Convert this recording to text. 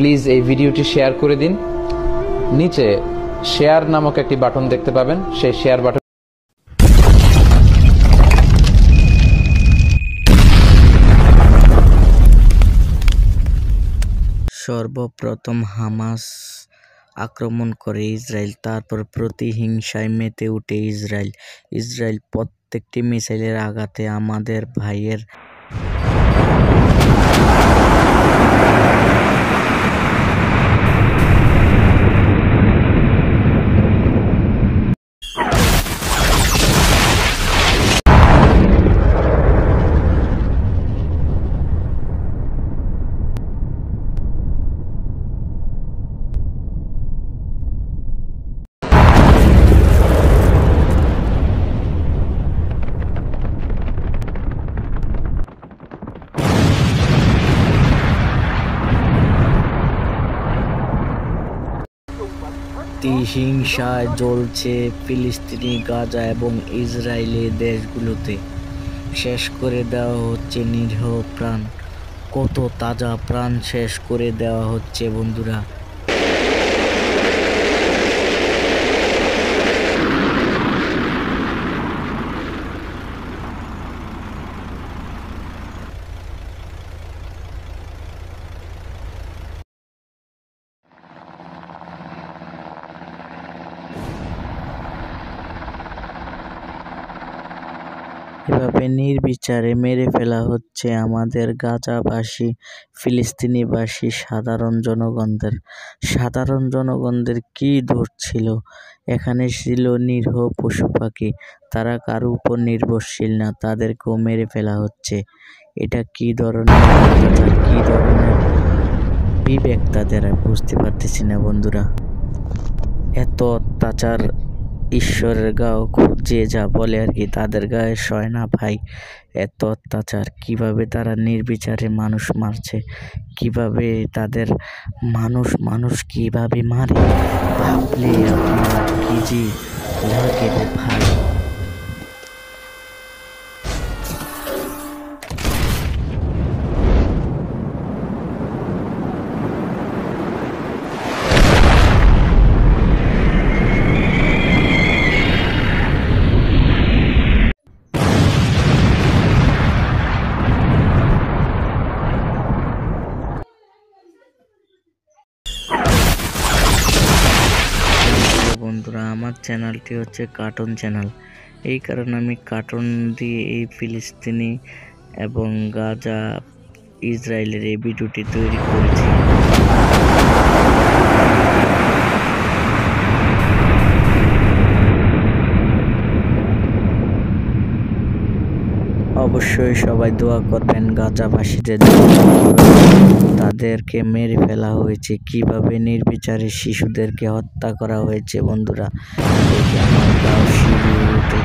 Please এই ভিডিওটি share করে দিন। নিচে শেয়ার নামক একটি বাটন দেখতে পাবেন, সেই শেয়ার বাটন সর্বপ্রথম হামাস আক্রমণ করে ইসরায়েল, তারপর প্রতিহিংসায় মেতে ওঠে ইসরায়েল প্রত্যেকটি মিসাইলের আঘাতে আমাদের ভাইয়ের হিংসায় জ্বলছে ফিলিস্তিনি, গাজা এবং ইসরায়েলি দেশগুলোতে। শেষ করে দেওয়া হচ্ছে নিরীহ প্রাণ, কত তাজা প্রাণ শেষ করে দেওয়া হচ্ছে বন্ধুরা। এভাবে নির্বিচারে মেরে ফেলা হচ্ছে আমাদের গাজাবাসী, ফিলিস্তিনিবাসী সাধারণ জনগণদের কি দোষ ছিল? এখানে ছিল নিরীহ পশু পাখি, তারা কারো উপর নির্ভরশীল না, তাদেরকেও মেরে ফেলা হচ্ছে। এটা কি ধরনের অত্যাচার, কি ধরনের বিবেক তাদের, বুঝতে পারতেছি না বন্ধুরা। এত অত্যাচার ঈশ্বরের গাও যে যা বলে আর কি, তাদের গায়ে সয় না ভাই। এত অত্যাচার, কিভাবে তারা নির্বিচারে মানুষ মারছে, কিভাবে তাদের মানুষ কিভাবে মারে, ভাবলে আপনারা কি যে লাগে রে ভাই। বন্ধুরা, আমার চ্যানেলটি হচ্ছে কার্টুন চ্যানেল, এই কারণে আমি কার্টুন দিয়ে এই ফিলিস্তিনি এবং গাজা ইসরায়েলের এই ভিডিওটি তৈরি করেছি। অবশ্যই সবাই দোয়া করবেন গাজাবাসীদের জন্য। তাদেরকে মেরে ফেলা হয়েছে, কিভাবে নির্বিচারে শিশুদেরকে হত্যা করা হয়েছে বন্ধুরা, দেখে আমার গাও শিউরে ওঠে।